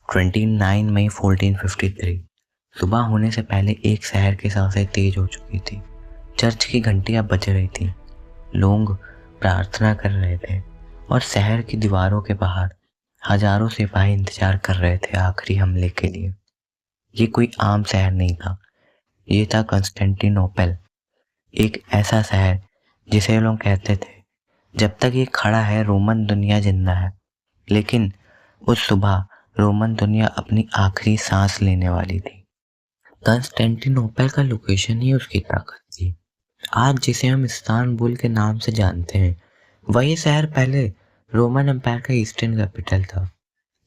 29 मई 1453 सुबह होने से पहले एक शहर की सांसें तेज हो चुकी थी। चर्च की घंटियां बज रही थीं, लोग प्रार्थना कर रहे थे और शहर की दीवारों के बाहर हजारों सिपाही इंतजार कर रहे थे आखिरी हमले के लिए। ये कोई आम शहर नहीं था, ये था कंस्टेंटिनोपल, एक ऐसा शहर जिसे लोग कहते थे जब तक ये खड़ा है रोमन दुनिया जिंदा है। लेकिन उस सुबह रोमन दुनिया अपनी आखिरी सांस लेने वाली थी। कंस्टेंटिनोपल का लोकेशन ही उसकी ताकत थी। आज जिसे हम इस्तांबुल के नाम से जानते हैं, वही शहर पहले रोमन एम्पायर का ईस्टर्न कैपिटल था।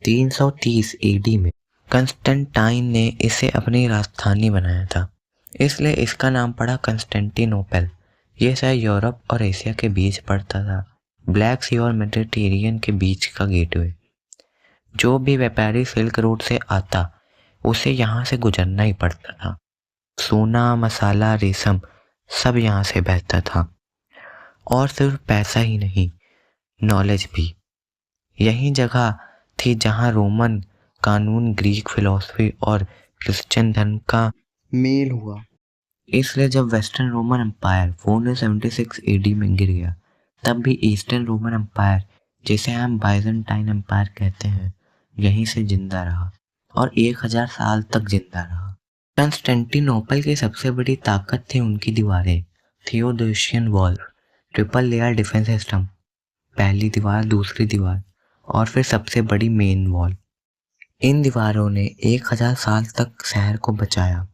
330 एडी में कंस्टेंटाइन ने इसे अपनी राजधानी बनाया था, इसलिए इसका नाम पड़ा कंस्टेंटिनोपल। यह शहर यूरोप और एशिया के बीच पड़ता था, ब्लैक सी और मेडिटेरियन के बीच का गेटवे। जो भी व्यापारी सिल्क रोड से आता उसे यहाँ से गुजरना ही पड़ता था। सोना, मसाला, रेशम सब यहाँ से बहता था। और सिर्फ पैसा ही नहीं, नॉलेज भी। यही जगह थी जहाँ रोमन कानून, ग्रीक फिलॉसफी और क्रिश्चियन धर्म का मेल हुआ। इसलिए जब वेस्टर्न रोमन एम्पायर 476 एडी में गिर गया, तब भी ईस्टर्न रोमन एम्पायर, जिसे हम बाइजेंटाइन एम्पायर कहते हैं, यहीं से जिंदा रहा और 1000 साल तक जिंदा रहा। कंस्टेंटिनोपल की सबसे बड़ी ताकत थी उनकी दीवारें। Theodosian wall, triple layer defence system, पहली दीवार, दूसरी दीवार और फिर सबसे बड़ी मेन वॉल। इन दीवारों ने 1000 साल तक शहर को बचाया।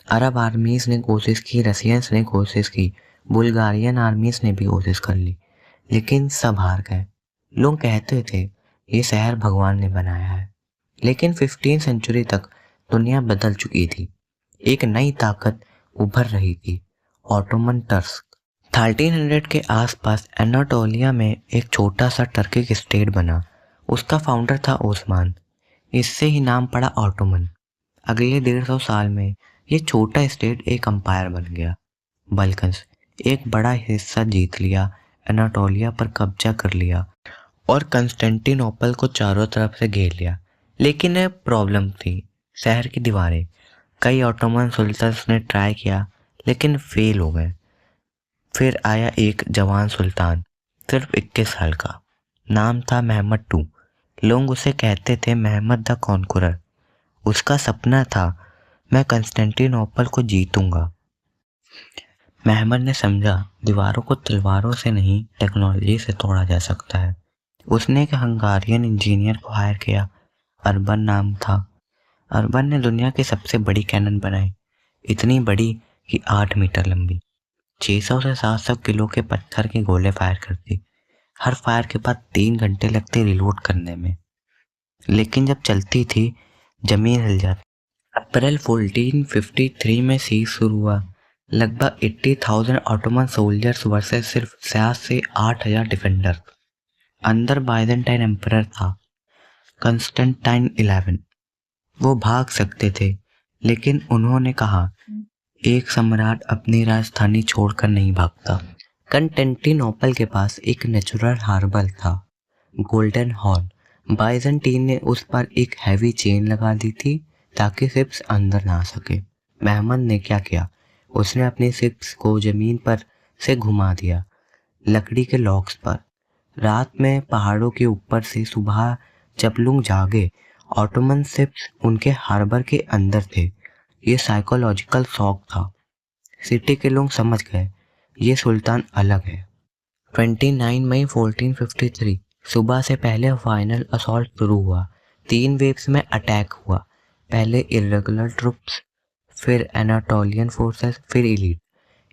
अरब आर्मीज ने कोशिश की, रशियंस ने कोशिश की, बुल्गारियन आर्मीज ने भी कोशिश कर ली, लेकिन सब हार गए। लोग कहते थे ये शहर भगवान ने बनाया है। लेकिन 15वीं सेंचुरी तक दुनिया बदल चुकी थी। एक नई ताकत उभर रही थी, ऑटोमन टर्क। 1300 के आसपास एनाटोलिया में एक छोटा सा टर्किक स्टेट बना। उसका फाउंडर था ओस्मान। इससे ही नाम पड़ा ऑटोमन। अगले 150 साल में ये छोटा स्टेट एक अंपायर बन गया। बल्कन्स एक बड़ा हिस्सा जीत लिया, एनाटोलिया पर कब्जा कर लिया और कंस्टेंटिनोपल को चारों तरफ से घेर लिया। लेकिन एक प्रॉब्लम थी, शहर की दीवारें। कई ऑटोमन सुल्तान्स ने ट्राई किया लेकिन फेल हो गए। फिर आया एक जवान सुल्तान, सिर्फ 21 साल का। नाम था महमद II। लोग उसे कहते थे महमद द कॉन्करर। उसका सपना था, मैं कंस्टेंटिनोपल को जीतूंगा। महमद ने समझा दीवारों को तलवारों से नहीं, टेक्नोलॉजी से तोड़ा जा सकता है। उसने एक हंगारियन इंजीनियर को हायर किया, अर्बन नाम था। अर्बन ने दुनिया की सबसे बड़ी कैनन बनाई, इतनी बड़ी कि 8 मीटर लंबी, 600 से 700 किलो के पत्थर के गोले फायर करती। हर फायर के बाद 3 घंटे लगते रिलोड करने में, लेकिन जब चलती थी जमीन हिल जाती। अप्रैल 1453 में सीज शुरू हुआ। लगभग 80,000 ऑटोमन सोल्जर्स वर्सेस सिर्फ 7 से 8,000 डिफेंडर। अंदर बाइजेंटाइन एम्परर था, कंस्टेंटाइन 11। वो भाग सकते थे, लेकिन उन्होंने कहा एक सम्राट अपनी राजधानी छोड़कर नहीं भागता। कंस्टेंटिनोपल के पास एक नेचुरल हार्बर था, गोल्डन हॉर्न। बाइजेंटीन ने उस पर एक हैवी चेन लगा दी थी ताकि शिप्स अंदर ना आ सके। महमद ने क्या किया, उसने अपनी शिप्स को जमीन पर से घुमा दिया, लकड़ी के लॉक्स पर। रात में पहाड़ों के ऊपर से सुबह जब लोग जागे, ऑटोमन शिप्स उनके हार्बर के अंदर थे। ये साइकोलॉजिकल शॉक था। सिटी के लोग समझ गए ये सुल्तान अलग है। 29 मई 1453 सुबह से पहले फाइनल असॉल्ट शुरू हुआ। 3 वेव्स में अटैक हुआ। पहले इरेगुलर ट्रुप्स, फिर एनाटोलियन फोर्सेस, फिर एलीट।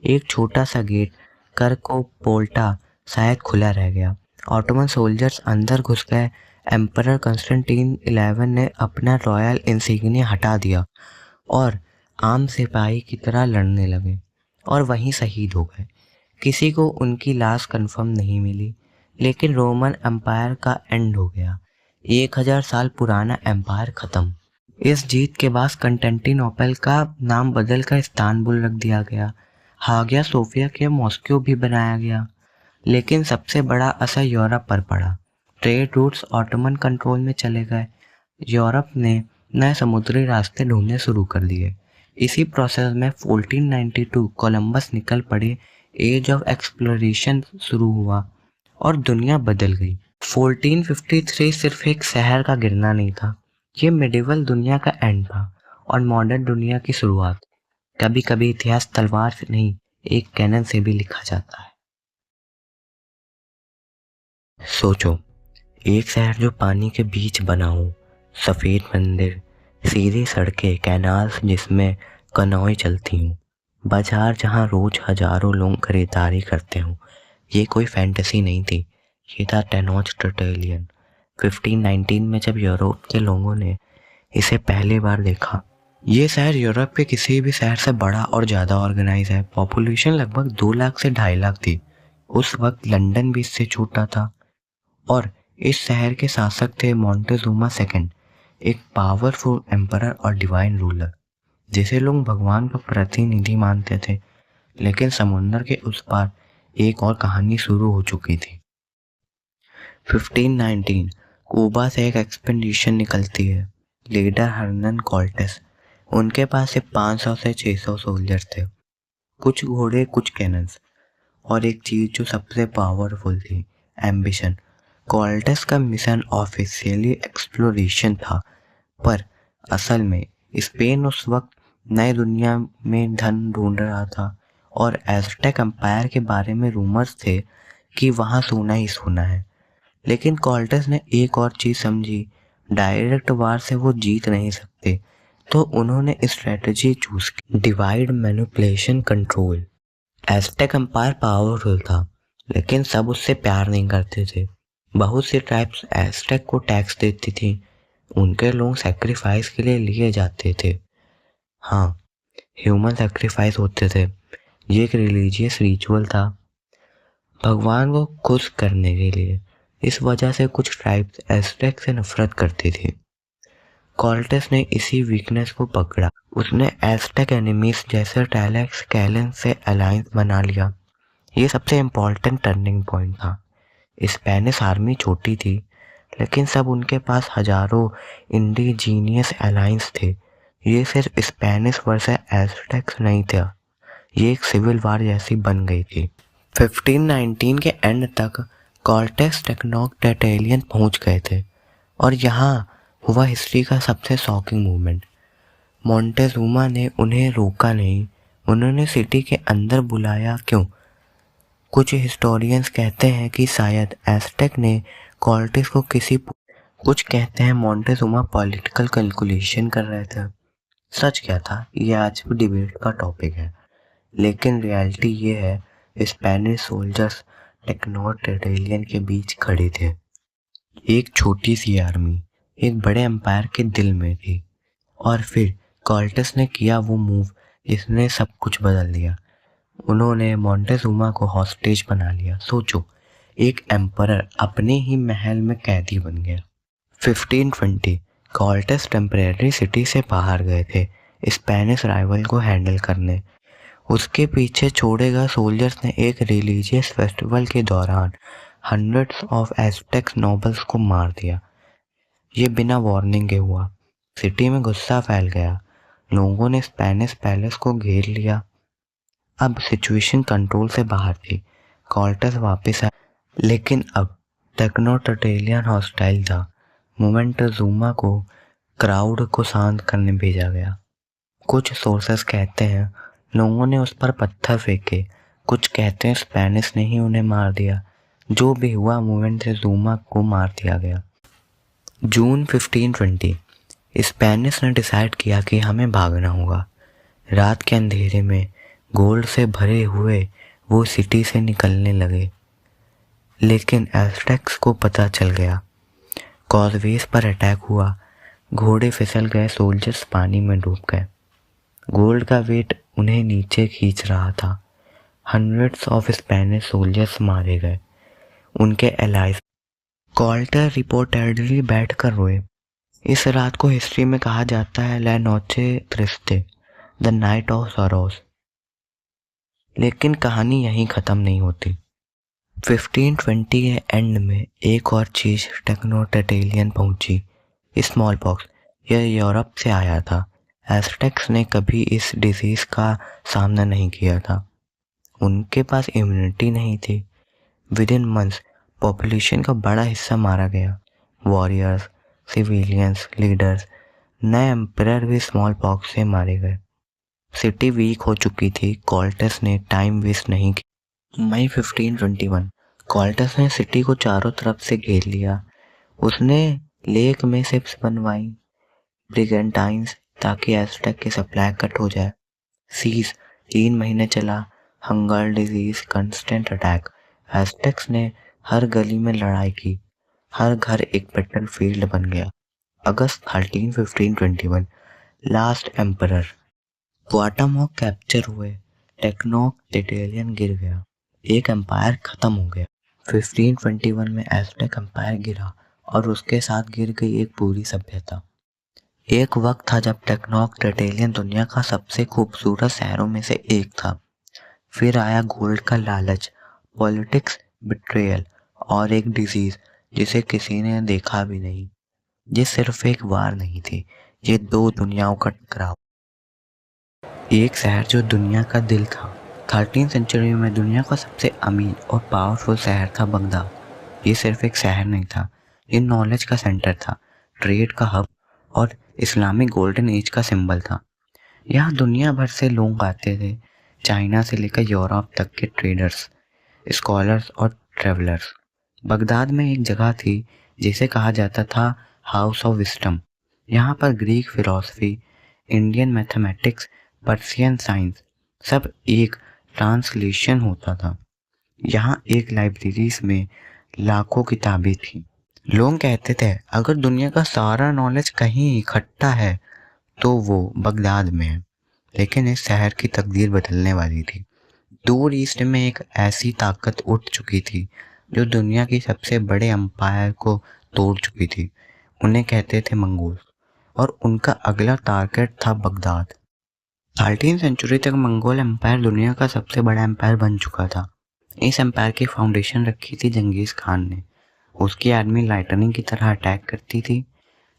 एक छोटा सा गेट करको पोल्टा शायद खुला रह गया। ऑटोमन सोल्जर्स अंदर घुस गए। एम्परर कंस्टेंटीन 11 ने अपना रॉयल इंसिग्निया हटा दिया और आम सिपाही की तरह लड़ने लगे और वहीं शहीद हो गए। किसी को उनकी लाश कंफर्म नहीं मिली, लेकिन रोमन एम्पायर का एंड हो गया। 1000 साल पुराना एम्पायर खत्म। इस जीत के बाद कंस्टेंटिनोपल का नाम बदलकर इस्तांबुल रख दिया गया। हागिया सोफिया के मॉस्को भी बनाया गया। लेकिन सबसे बड़ा असर यूरोप पर पड़ा। ट्रेड रूट्स ऑटोमन कंट्रोल में चले गए। यूरोप ने नए समुद्री रास्ते ढूंढने शुरू कर दिए। इसी प्रोसेस में 1492 कोलंबस निकल पड़े, एज ऑफ एक्सप्लोरेशन शुरू हुआ और दुनिया बदल गई। 1453 सिर्फ एक शहर का गिरना नहीं था, ये मिडिवल दुनिया का एंड था और मॉडर्न दुनिया की शुरुआत। कभी कभी इतिहास तलवार से नहीं, एक कैनन से भी लिखा जाता है। सोचो, एक शहर जो पानी के बीच बना हो, सफेद मंदिर, सीधी सड़कें, कैनाल्स जिसमें कनॉय चलती हूँ, बाजार जहाँ रोज हजारों लोग खरीदारी करते हों। ये कोई फैंटेसी नहीं थी, ये था टेनोच्टिट्लान। 1519 में जब यूरोप के लोगों ने इसे पहली बार देखा। ये शहर यूरोप के किसी भी शहर से बड़ा और ज़्यादा ऑर्गेनाइज है। पॉपुलेशन लगभग 2 लाख से 2.5 लाख थी। उस वक्त लंदन भी इससे छोटा था और इस शहर के शासक थे मोंटेजुमा सेकंड, एक पावरफुल एम्परर और डिवाइन रूलर जिसे लोग भगवान का प्रतिनिधि मानते थे। लेकिन समुंदर के उस पार एक और कहानी शुरू हो चुकी थी। 1519 क्यूबा से एक एक्सपेडिशन निकलती है। Leader Hernan Cortes. उनके पास सिर्फ 500 से 600 सोल्जर थे, कुछ घोड़े, कुछ कैनन्स और एक चीज जो सबसे पावरफुल थी, एम्बिशन। कॉर्टेस का मिशन ऑफिशियली एक्सप्लोरेशन था, पर असल में स्पेन उस वक्त नई दुनिया में धन ढूंढ रहा था और एज़टेक एम्पायर के बारे में रूमर्स थे कि वहाँ सोना ही सोना है। लेकिन कॉर्टेस ने एक और चीज़ समझी, डायरेक्ट वार से वो जीत नहीं सकते, तो उन्होंने स्ट्रेटजी चूज की, divide, manipulation, control. Aztec empire powerful था, लेकिन सब उससे प्यार नहीं करते थे। बहुत सी ट्राइब्स एज़टेक को टैक्स देती थी, उनके लोग सैक्रिफाइस के लिए लिए जाते थे। हाँ, ह्यूमन सैक्रिफाइस होते थे। ये एक रिलीजियस रिचुअल था, भगवान को खुश करने के लिए। इस वजह से कुछ ट्राइब्स एज़टेक से नफरत करती थी। कॉर्टेस ने इसी वीकनेस को पकड़ा। उसने एज़टेक एनिमीज जैसे टैलेक्स कैलन से अलायंस बना लिया। ये सबसे इम्पोर्टेंट टर्निंग पॉइंट था। स्पेनिश आर्मी छोटी थी, लेकिन सब उनके पास हजारों इंडिजीनियस अलायंस थे। ये सिर्फ स्पेनिश वर्सेस एज़टेक्स नहीं था, ये एक सिविल वार जैसी बन गई थी। 1519 के एंड तक कॉर्टेस टेनोच्टिट्लान पहुंच गए थे और यहाँ हुआ हिस्ट्री का सबसे शॉकिंग मूवमेंट। मोंटेजुमा ने उन्हें रोका नहीं, उन्होंने सिटी के अंदर बुलाया। क्यों? कुछ हिस्टोरियंस कहते हैं कि शायद एज़टेक ने कॉर्टेस को कुछ कहते हैं मोंटेजुमा पॉलिटिकल कैलकुलेशन कर रहे थे। सच क्या था, ये आज भी डिबेट का टॉपिक है, लेकिन रियलिटी ये है, स्पेनिश सोल्जर्स टेनोच्टिट्लान के बीच खड़े थे। एक छोटी सी आर्मी एक बड़े एम्पायर के दिल में थी। और फिर कॉर्टेस ने किया वो मूव जिसने सब कुछ बदल दिया। उन्होंने मोंटेजुमा को हॉस्टेज बना लिया। सोचो, एक एम्परर अपने ही महल में कैदी बन गया। 1520 कॉर्टेस टेम्परेरी सिटी से बाहर गए थे स्पेनिश राइवल को हैंडल करने। उसके पीछे छोड़े गए सोल्जर्स ने एक रिलीजियस फेस्टिवल के दौरान हंड्रेड्स ऑफ एज़टेक नोबल्स को मार दिया। ये बिना वार्निंग के हुआ। सिटी में गुस्सा फैल गया, लोगों ने स्पेनिश पैलेस को घेर लिया। अब सिचुएशन कंट्रोल से बाहर थी। कॉर्टेस वापस आया, लेकिन अब टेनोच्टिट्लान हॉस्टाइल था। मोंटेजुमा को क्राउड को शांत करने भेजा गया। कुछ सोर्सेस कहते हैं लोगों ने उस पर पत्थर फेंके, कुछ कहते हैं स्पेनिश ने ही उन्हें मार दिया। जो भी हुआ, मोंटेजुमा को मार दिया गया। जून 1520 स्पेनिश ने डिसाइड किया कि हमें भागना होगा। रात के अंधेरे में गोल्ड से भरे हुए वो सिटी से निकलने लगे, लेकिन एज़टेक्स को पता चल गया। कॉजवेज पर अटैक हुआ, घोड़े फिसल गए, सोल्जर्स पानी में डूब गए। गोल्ड का वेट उन्हें नीचे खींच रहा था। हंड्रेड्स ऑफ स्पेनिश सोल्जर्स मारे गए, उनके एलाइज। कॉर्टेस रिपोर्टेडली बैठकर रोए। इस रात को हिस्ट्री में कहा जाता है ला नोचे ट्रिस्टे, द नाइट ऑफ सॉरोस। लेकिन कहानी यहीं ख़त्म नहीं होती। 1520 के एंड में एक और चीज़ टेनोच्टिट्लान पहुंची, स्मॉल पॉक्स यह यूरोप से आया था। एज़टेक्स ने कभी इस डिजीज़ का सामना नहीं किया था। उनके पास इम्यूनिटी नहीं थी। विद इन मंथ्स पॉपुलेशन का बड़ा हिस्सा मारा गया। वॉरियर्स, सिविलियंस, लीडर्स, नए एम्परर भी स्मॉल पॉक्स से मारे गए। सिटी वीक हो चुकी थी। कॉल्टस ने टाइम वेस्ट नहीं किया। मई 1521 कॉल्टस ने सिटी को चारों तरफ से घेर लिया। उसने लेक में शिप्स बनवाई, ब्रिगेंटाइन्स, ताकि एज़टेक की सप्लाई कट हो जाए। सीज 3 महीने चला। Hunger, disease, constant attack. Aztecs ने हर गली में लड़ाई की। हर घर एक बैटल फील्ड बन गया। अगस्त 13 1521 लास्ट एम्परर क्वाटामोक कैप्चर हुए। टेक्नोक टिटेलियन गिर गया। एक एम्पायर खत्म हो गया। 1521 में एज़टेक एम्पायर गिरा और उसके साथ गिर गई एक पूरी सभ्यता। एक वक्त था जब टेक्नोक टिटेलियन दुनिया का सबसे खूबसूरत शहरों में से एक था। फिर आया गोल्ड का लालच, पॉलिटिक्स, बिट्रेयल और एक डिजीज जिसे किसी ने देखा भी नहीं। ये सिर्फ एक वार नहीं थी, ये दो दुनियाओं का टकराव। एक शहर जो दुनिया का दिल था। 13वीं सेंचुरी में दुनिया का सबसे अमीर और पावरफुल शहर था बगदाद। ये सिर्फ एक शहर नहीं था, ये नॉलेज का सेंटर था, ट्रेड का हब और इस्लामिक गोल्डन एज का सिंबल था। यहाँ दुनिया भर से लोग आते थे, चाइना से लेकर यूरोप तक के ट्रेडर्स, स्कॉलर्स और ट्रेवलर्स। बगदाद में एक जगह थी जिसे कहा जाता था हाउस ऑफ विस्डम। यहाँ पर Greek philosophy, Indian mathematics, Persian science सब एक ट्रांसलेशन होता था। यहाँ एक लाइब्रेरीज में लाखों किताबें थी। लोग कहते थे अगर दुनिया का सारा नॉलेज कहीं इकट्ठा है तो वो बगदाद में है। लेकिन इस शहर की तकदीर बदलने वाली थी। दूर ईस्ट में एक ऐसी ताकत उठ चुकी थी जो दुनिया की सबसे बड़े एम्पायर को तोड़ चुकी थी। उन्हें कहते थे मंगोल और उनका अगला टारगेट था बगदाद। 13वीं सेंचुरी तक मंगोल एम्पायर दुनिया का सबसे बड़ा एम्पायर बन चुका था। इस एम्पायर की फाउंडेशन रखी थी जंगीज खान ने। उसकी आर्मी लाइटनिंग की तरह अटैक करती थी।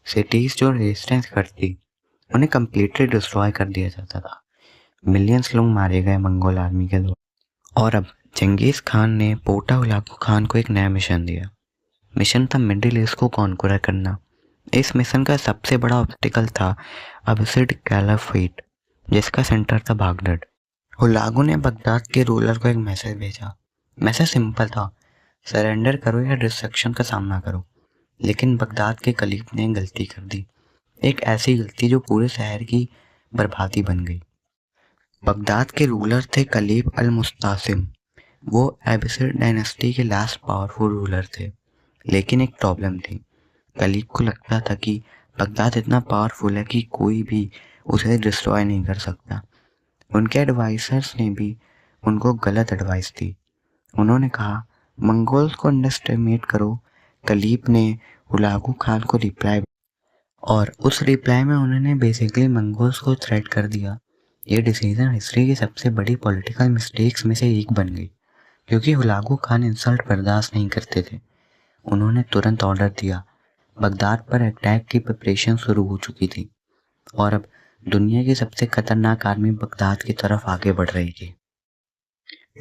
सिटीज जो रेजिस्टेंस करती उन्हें कंप्लीटली डिस्ट्रॉय कर दिया जाता था। मिलियंस लोग मारे गए मंगोल आर्मी के द्वारा। और अब जंगीज खान ने पोटा हुलाकू खान को एक नया मिशन दिया। मिशन था मिडिल ईस्ट को कॉन्कवर करना। इस मिशन का सबसे बड़ा ऑब्स्टिकल था अबसिड कैलाफेट, जिसका सेंटर था बागदाद। हुलागू ने बगदाद के रूलर को एक मैसेज भेजा। मैसेज सिंपल था, सरेंडर करो या डिस्ट्रक्शन का सामना करो। लेकिन बगदाद के कलीफ ने गलती कर दी, एक ऐसी गलती जो पूरे शहर की बर्बादी बन गई। बगदाद के रूलर थे कलीफ अल मुस्तासिम। वो अब्बासिड डायनेस्टी के लास्ट पावरफुल रूलर थे। लेकिन एक प्रॉब्लम थी, कलीफ को लगता था कि बगदाद इतना पावरफुल है कि कोई भी उसे डिस्ट्रॉय नहीं कर सकता। उनके एडवाइजर्स ने भी उनको गलत एडवाइस दी। उन्होंने कहा मंगोल्स को अंडरएस्टिमेट करो। कलीफ ने हुलागू खान को रिप्लाई, और उस रिप्लाई में उन्होंने बेसिकली मंगोल्स को थ्रेट कर दिया। ये डिसीजन हिस्ट्री की सबसे बड़ी पॉलिटिकल मिस्टेक्स में से एक बन गई, क्योंकि हुलागू खान इंसल्ट बर्दाश्त नहीं करते थे। उन्होंने तुरंत ऑर्डर दिया। बगदाद पर अटैक की प्रिपरेशन शुरू हो चुकी थी और अब दुनिया की सबसे खतरनाक आर्मी बगदाद की तरफ आगे बढ़ रही थी।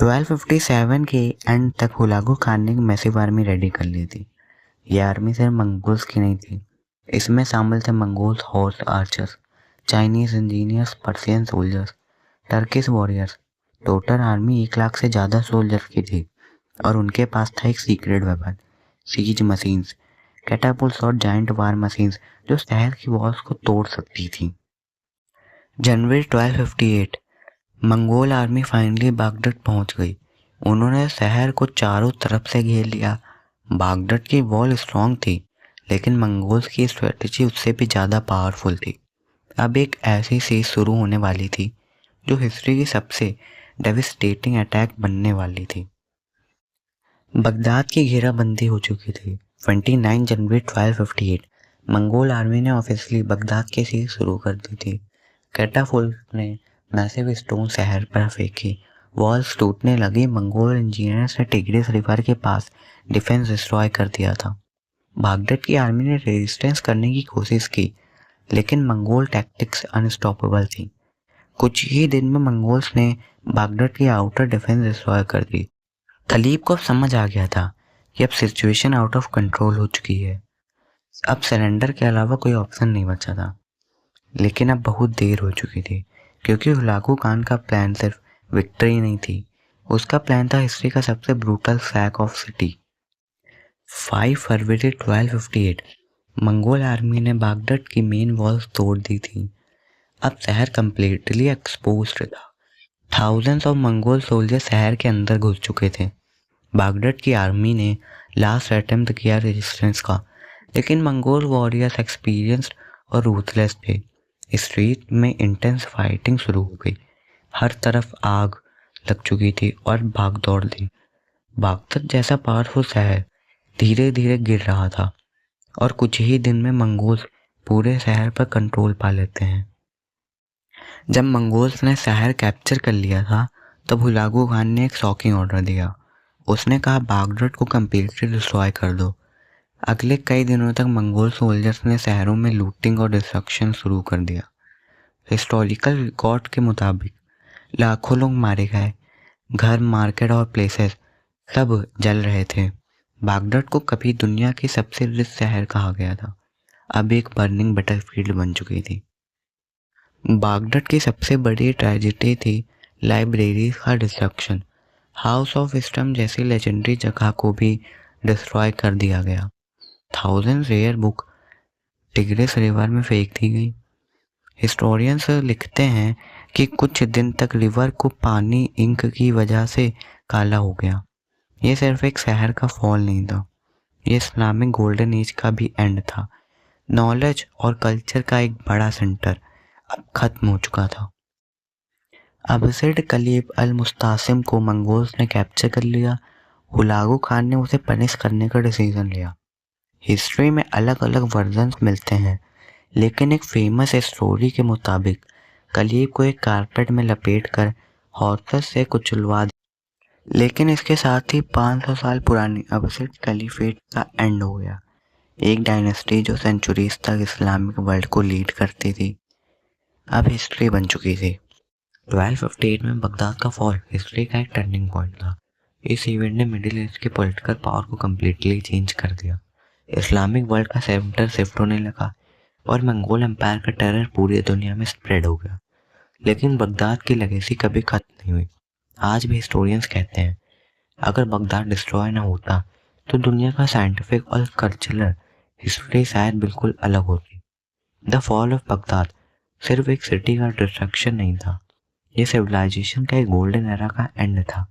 1257 के एंड तक हुलागू खान ने मैसिव आर्मी रेडी कर ली थी। यह आर्मी सिर्फ मंगोल्स की नहीं थी, इसमें शामिल थे Mongols horse archers, Chinese engineers, Persian soldiers, Turkish warriors. Total army 1 lakh से ज़्यादा सोल्जर्स की थी और उनके पास था एक सीक्रेट वेपन, सीज मशीन्स, कैटापुल्स और जाइंट वार मशीन्स जो शहर की वॉल्स को तोड़ सकती थी। जनवरी 1258 मंगोल आर्मी फाइनली बागदाद पहुंच गई। उन्होंने शहर को चारों तरफ से घेर लिया। बागदाद की वॉल स्ट्रॉन्ग थी, लेकिन मंगोल्स की स्ट्रेटजी उससे भी ज़्यादा पावरफुल थी। अब एक ऐसी सीज शुरू होने वाली थी जो हिस्ट्री की सबसे डेविस्टेटिंग अटैक बनने वाली थी। बगदाद की घेराबंदी हो चुकी थी। 29 जनवरी 1258 मंगोल आर्मी ने ऑफिशियली बगदाद की सीज शुरू कर दी थी। कैटापुल्ट ने मैसिव स्टोन शहर पर फेंकी, वॉल्स टूटने लगी। मंगोल इंजीनियर्स ने टिग्रिस रिवर के पास डिफेंस डिस्ट्रॉय कर दिया था। बागदाद की आर्मी ने रेजिस्टेंस करने की कोशिश की, लेकिन मंगोल टैक्टिक्स अनस्टॉपेबल थी। कुछ ही दिन में मंगोल्स ने बागदाद की आउटर डिफेंस डिस्ट्रॉय कर दी। खलीब को अब समझ आ गया था कि अब सिचुएशन आउट ऑफ कंट्रोल हो चुकी है। अब सरेंडर के अलावा कोई ऑप्शन नहीं बचा था। लेकिन अब बहुत देर हो चुकी थी, क्योंकि हुलागू खान का प्लान सिर्फ विक्ट्री नहीं थी, उसका प्लान था हिस्ट्री का सबसे ब्रूटल सैक ऑफ सिटी। 5 फरवरी 1258 मंगोल आर्मी ने बागदाद की मेन वॉल्स तोड़ दी थी। अब शहर कंप्लीटली एक्सपोज्ड था। थाउजेंड्स ऑफ मंगोल सोल्जर शहर के अंदर घुस चुके थे। बागदाद की आर्मी ने लास्ट अटेम्प्ट किया रेजिस्टेंस का, लेकिन मंगोल वॉरियर्स एक्सपीरियंस्ड और रूथलेस थे। स्ट्रीट में इंटेंस फाइटिंग शुरू हो गई, हर तरफ आग लग चुकी थी और भाग दौड़ थी। बागदाद जैसा पावरफुल शहर धीरे धीरे गिर रहा था और कुछ ही दिन में मंगोल्स पूरे शहर पर कंट्रोल पा लेते हैं। जब मंगोल्स ने शहर कैप्चर कर लिया था, तब हुलागू खान ने एक शॉकिंग ऑर्डर दिया। उसने कहा बागदाद को कंप्लीटली डिस्ट्रॉय कर दो। अगले कई दिनों तक मंगोल सोल्जर्स ने शहरों में लूटिंग और डिस्ट्रक्शन शुरू कर दिया। हिस्टोरिकल रिकॉर्ड के मुताबिक लाखों लोग मारे गए, घर, मार्केट और प्लेसेस सब जल रहे थे। बागदाद को कभी दुनिया की सबसे रिच शहर कहा गया था, अब एक बर्निंग बैटलफील्ड बन चुकी थी। बागदाद की सबसे बड़ी ट्रेजेडी थी लाइब्रेरी का डिस्ट्रक्शन। हाउस ऑफ विस्डम जैसी लेजेंडरी जगह को भी डिस्ट्रॉय कर दिया गया। Thousand rare book Tigris river में फेंक दी गई। हिस्टोरियंस लिखते हैं कि कुछ दिन तक रिवर को पानी इंक की वजह से काला हो गया। ये सिर्फ एक शहर का फॉल नहीं था, ये इस्लामिक गोल्डन एज का भी एंड था। नॉलेज और कल्चर का एक बड़ा सेंटर अब खत्म हो चुका था। अबसिड कलीब अल मुस्तासिम को मंगोल्स ने कैप्चर कर लिया। हुलागू खान ने उसे पनिश करने का डिसीजन लिया। हिस्ट्री में अलग अलग वर्जन्स मिलते हैं, लेकिन एक फेमस स्टोरी के मुताबिक कलीब को एक कारपेट में लपेट कर हॉर्सेस से कुचलवा दिया। लेकिन इसके साथ ही 500 साल पुरानी अबसिड कलीफेट का एंड हो गया। एक डायनेस्टी जो सेंचुरीज तक इस्लामिक वर्ल्ड को लीड करती थी, अब हिस्ट्री बन चुकी थी। 1258 में बगदाद का फॉल हिस्ट्री का एक टर्निंग पॉइंट था। इस इवेंट ने मिडिल ईस्ट के पॉलिटिकल पावर को कम्प्लीटली चेंज कर दिया। इस्लामिक वर्ल्ड का सेंटर शिफ्ट होने लगा और मंगोल एम्पायर का टेरर पूरी दुनिया में स्प्रेड हो गया। लेकिन बगदाद की लेगेसी कभी खत्म नहीं हुई। आज भी हिस्टोरियंस कहते हैं अगर बगदाद डिस्ट्रॉय ना होता तो दुनिया का साइंटिफिक और कल्चरल हिस्ट्री शायद बिल्कुल अलग होती। द फॉल ऑफ बगदाद सिर्फ एक सिटी का डिस्ट्रक्शन नहीं था, ये सिविलाइजेशन का एक गोल्डन एरा का एंड था।